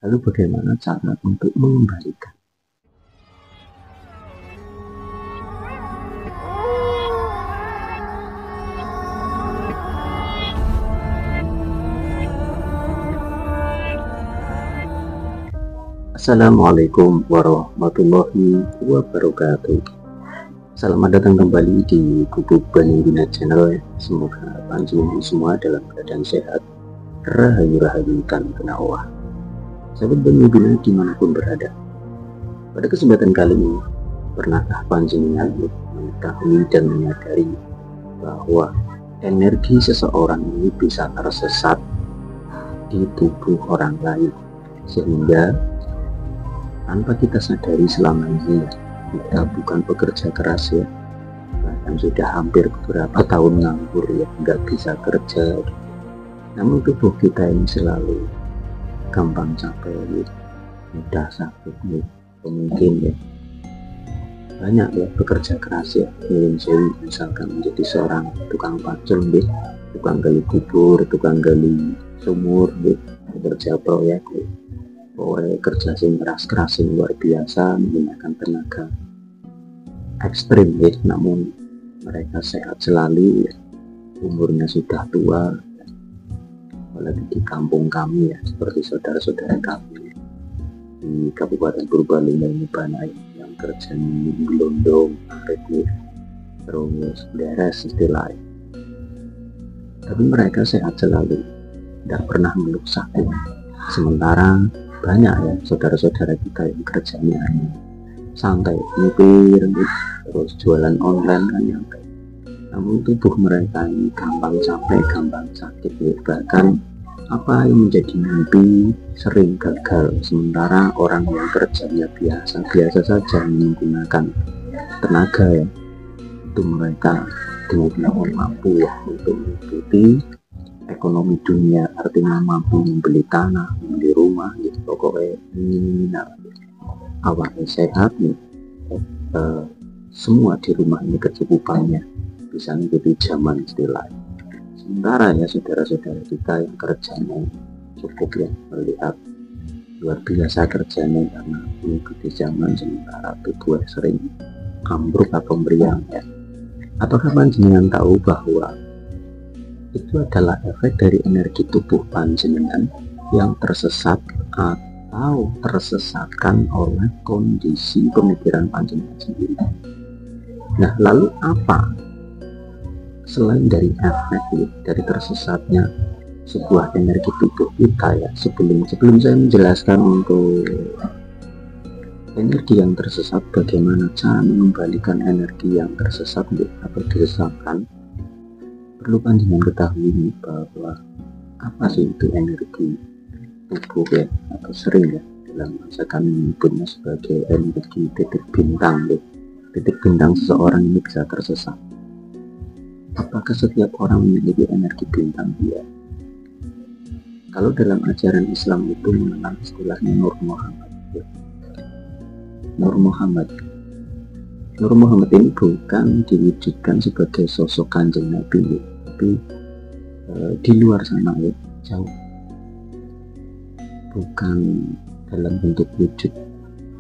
Lalu bagaimana cara untuk mengembalikan? Assalamualaikum warahmatullahi wabarakatuh. Selamat datang kembali di Gubuk Banibina Channel. Semoga panjenengan semua dalam keadaan sehat, rahayu tanpa nawah. Sahabat Banibina dimanapun berada, pada kesempatan kali ini, pernahkah panjenengan mengetahui dan menyadari bahwa energi seseorang ini bisa tersesat di tubuh orang lain, sehingga tanpa kita sadari selama ini kita bukan pekerja keras ya, bahkan sudah hampir beberapa tahun nganggur ya, nggak bisa kerja, namun tubuh kita ini selalu gampang capek ya, mudah sakit ya. Mungkin ya banyak ya pekerja keras ya, misalkan menjadi seorang tukang pacul ya, tukang gali kubur, tukang gali sumur ya, pekerja proyek ya. Pokoknya kerja sing keras sing luar biasa, menggunakan tenaga ekstrim ya, namun mereka sehat selalu ya, umurnya sudah tua ya. Apalagi di kampung kami ya, seperti saudara-saudara kami ya, di Kabupaten Purbalingga ini banyak yang kerjanya gelondong, ya, terus beres istilahnya, tapi mereka sehat selalu, tidak pernah mengeluh sakit. Sementara banyak ya saudara-saudara kita yang kerjanya hanya santai nyupir terus jualan online kan yang namun tubuh mereka ini gampang capek, gampang sakit ya. Bahkan apa yang menjadi mimpi sering gagal, sementara orang yang kerjanya biasa saja menggunakan tenaga ya, itu mereka dengan mampu ya untuk mengikuti ekonomi dunia, artinya mampu membeli tanah, membeli rumah gitu. Pokoknya awalnya sehat nih, semua di rumah ini kecukupannya, bisa mengikuti zaman istilahnya. Sementara ya saudara-saudara kita yang kerjanya cukup ya, melihat luar biasa kerjanya karena mengikuti zaman, sementara tubuh sering ambruk atau meriang ya. Apakah panjenengan tahu bahwa itu adalah efek dari energi tubuh panjenengan yang tersesat atau tersesatkan oleh kondisi pemikiran panjenengan sendiri? Nah, lalu apa selain dari efek dari tersesatnya sebuah energi tubuh kita ya? Sebelum saya menjelaskan untuk energi yang tersesat, bagaimana cara mengembalikan energi yang tersesat atau disesatkan, perlu panjenengan ketahui bahwa apa sih itu energi tubuh ya, atau sering ya dalam masa kami menyebutnya sebagai energi titik bintang ya. Titik bintang seseorang ini bisa tersesat. Apakah setiap orang memiliki energi bintang? Ya, kalau dalam ajaran Islam itu mengenal istilahnya Nur Muhammad ya. Nur Muhammad ini bukan diwujudkan sebagai sosok Kanjeng Nabi ya, tapi di luar sana ya, jauh, bukan dalam bentuk wujud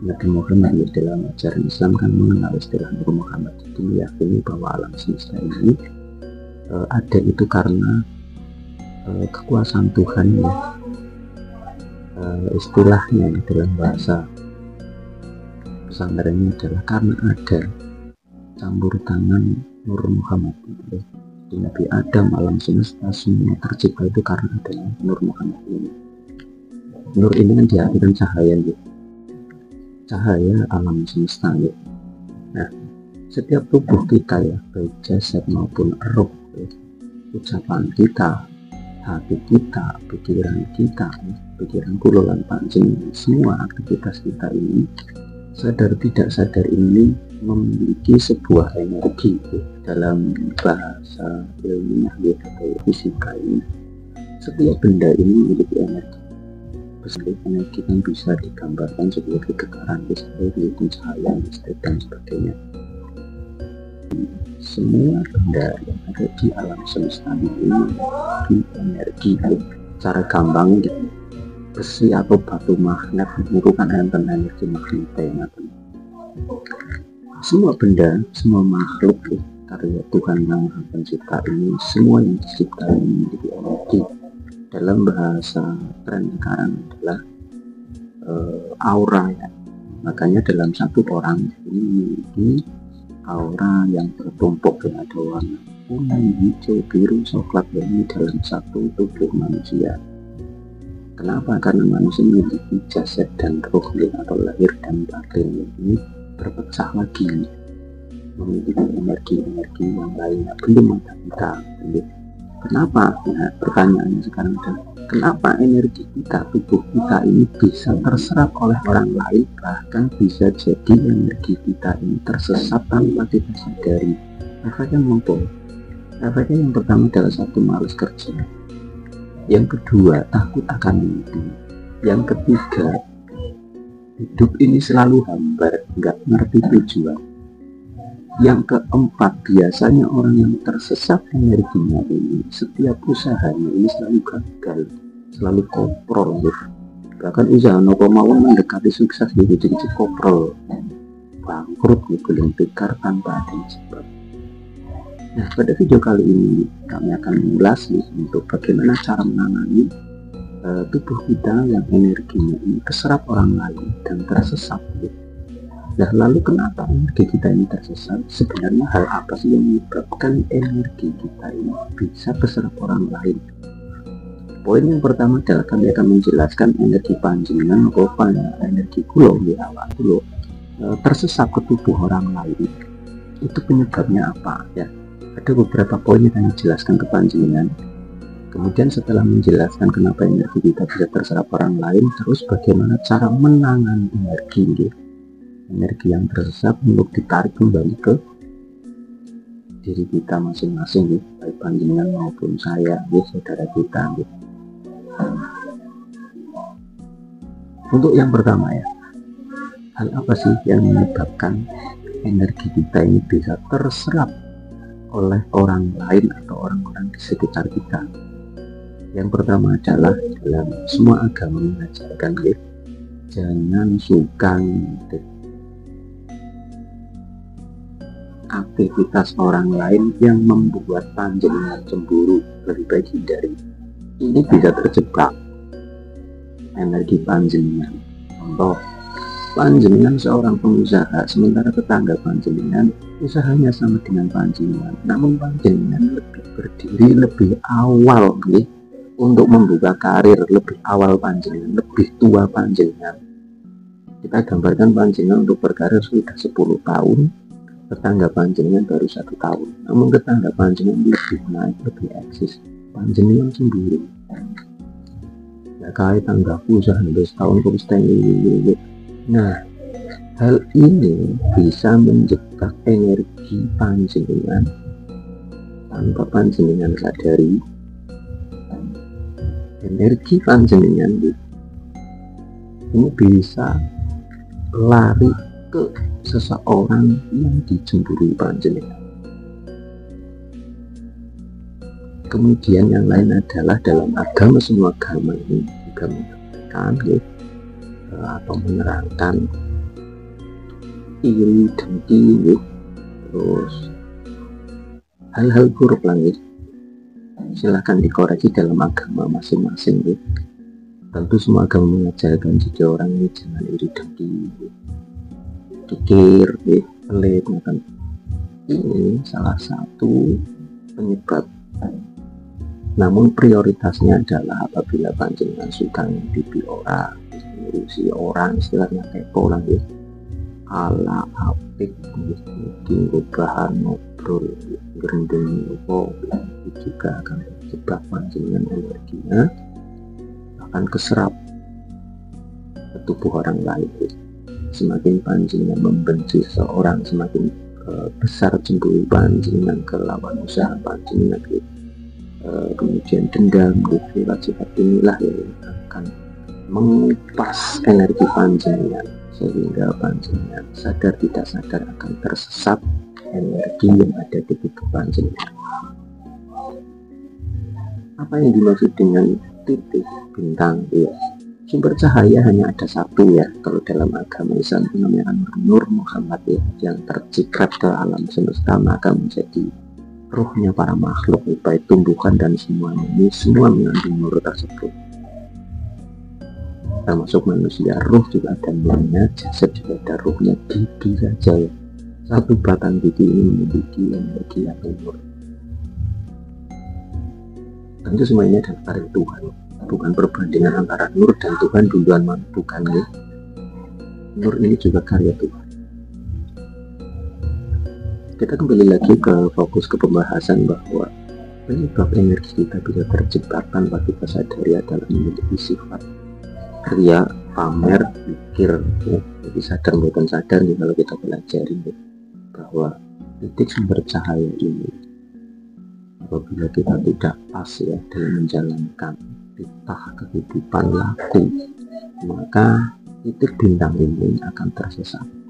Nabi Muhammad ya. Dalam ajaran Islam kan mengenal istilah Nur Muhammad itu meyakini bahwa alam semesta ini ada itu karena kekuasaan Tuhan ya. Istilahnya dalam bahasa pesantrennya adalah karena ada campur tangan Nur Muhammad ya. Nabi Adam, alam semesta semua tercipta itu karena adanya Nur Muhammad ini. Nur ini kan diartikan cahaya ya, cahaya alam semesta ya. Nah, setiap tubuh kita ya, baik jasad maupun roh ya, ucapan kita, hati kita, pikiran kita ya, pikiran kulolan panjenengan, semua aktivitas kita ini sadar tidak sadar ini memiliki sebuah energi ya. Dalam bahasa ilmiah ya, atau fisika ini, setiap benda ini memiliki energi. Energi kan bisa digambarkan sebagai getaran listrik, cahaya listrik dan sebagainya. Semua benda yang ada di alam semesta ini memiliki energi. Cara gampang gitu, besi atau batu magnet itu kan enten energi magnetnya. Semua benda, semua makhluk karya Tuhan yang Maha Pencipta ini, semua yang dicipta ini memiliki energi. Dalam bahasa tren sekarang adalah aura ya. Makanya dalam satu orang ini memiliki aura yang bertumpuk ya, ada warna kuning, hijau, biru, coklat ini dalam satu tubuh manusia. Kenapa? Karena manusia memiliki jasad dan roh atau lahir dan batin ini berpecah lagi, memiliki energi-energi yang lainnya belum ada kita. Kenapa? Nah, pertanyaannya sekarang adalah kenapa energi kita, tubuh kita ini bisa terserap oleh orang lain, bahkan bisa jadi energi kita ini tersesat tanpa kita sadari. Efeknya mumpung. Efeknya yang pertama adalah satu, malas kerja. Yang kedua, takut akan mimpi. Yang ketiga, hidup ini selalu hambar, nggak ngerti tujuan. Yang keempat, biasanya orang yang tersesat energinya ini, setiap usahanya ini selalu gagal, selalu koprol gitu. Bahkan usaha nopo mawon mendekati sukses gitu, jadi koprol, bangkrut gitu, belum tikar tanpa ada sebab. Nah, pada video kali ini kami akan mengulas untuk bagaimana cara menangani tubuh kita yang energinya ini terserap orang lain dan tersesat. Nah, lalu kenapa energi kita ini tersesat? Sebenarnya hal apa sih yang menyebabkan energi kita ini bisa terserap orang lain? Poin yang pertama adalah kami akan menjelaskan energi panjenengan atau energi kulo di awal dulu tersesat ke tubuh orang lain. Itu penyebabnya apa ya? Ada beberapa poin yang kami jelaskan ke panjenengan. Kemudian setelah menjelaskan kenapa energi kita bisa terserap orang lain, terus bagaimana cara menangani energi yang tersesat untuk ditarik kembali ke diri kita masing-masing, baik panjenengan maupun saya, saudara kita. Untuk yang pertama ya, hal apa sih yang menyebabkan energi kita ini bisa terserap oleh orang lain atau orang-orang di sekitar kita? Yang pertama adalah dalam semua agama mengajarkan jangan suka ngintip aktivitas orang lain yang membuat panjenengan cemburu, lebih baik hindari. Ini bisa terjebak energi panjenengan. Contoh, panjenengan seorang pengusaha, sementara tetangga panjenengan usahanya sama dengan panjenengan, namun panjenengan lebih berdiri lebih awal untuk membuka karir, lebih awal panjenengan, lebih tua panjenengan. Kita gambarkan panjenengan untuk berkarir sudah 10 tahun, tetangga panjenengan baru 1 tahun, namun tetangga panjenengan lebih naik, lebih eksis, panjenengan cemburu. Ya kait tanggaku usaha sampai setahun kok ini. Nah, hal ini bisa menjebak energi panjenengan tanpa panjenengan sadari. Energi panjenengan ini bisa lari ke seseorang yang dicemburui panjenengan. Kemudian yang lain adalah dalam agama, semua agama ini juga mengatakan atau menerangkan iri, dengki, terus hal-hal buruk langit. Silahkan dikoreksi dalam agama masing-masing. Tentu semua agama mengajarkan jika orang ini jangan iri, dengki, kikir, pelit. Ini salah satu penyebab. Namun prioritasnya adalah apabila panjenengan suka ngintip orang, ngurusi orang, istilahnya kepo lah ala apik, mungkin bahan ngobrol, gerendeng itu juga akan terjebak panjenengan, energinya akan keserap ke tubuh orang lain. Semakin panjenengan membenci seseorang, semakin besar cemburu panjenengan ke lawan usaha panjenengan, kemudian dendam, sifat-sifat inilah yang akan mengupas energi panjenengan sehingga panjenengan sadar tidak sadar akan tersesat energi yang ada di tubuh panjenengan. Apa yang dimaksud dengan titik bintang? Sumber cahaya hanya ada satu ya, kalau dalam agama Islam namanya Nur Muhammad ya, yang tercikrat ke alam semesta maka menjadi ruhnya para makhluk, baik tumbuhan dan semuanya. Ini semua mengandung nur tersebut, termasuk manusia. Ruh juga ada nurnya, jasad juga ada ruhnya. Gigi saja ya, satu batang gigi ini memiliki energi atau nur. Tentu semua ini adalah karya Tuhan, bukan perbandingan antara nur dan Tuhan duluan, bukan ya. Nur ini juga karya Tuhan. Kita kembali lagi ke fokus ke pembahasan bahwa penyebab energi kita bisa tercipta tanpa kita sadari adalah memiliki sifat ria, pamer, pikir ya. Jadi sadar bukan sadar nih kalau kita pelajari ya, bahwa titik sumber cahaya ini apabila kita tidak pas ya dalam menjalankan titah kehidupan laku, maka titik bintang ini akan tersesat.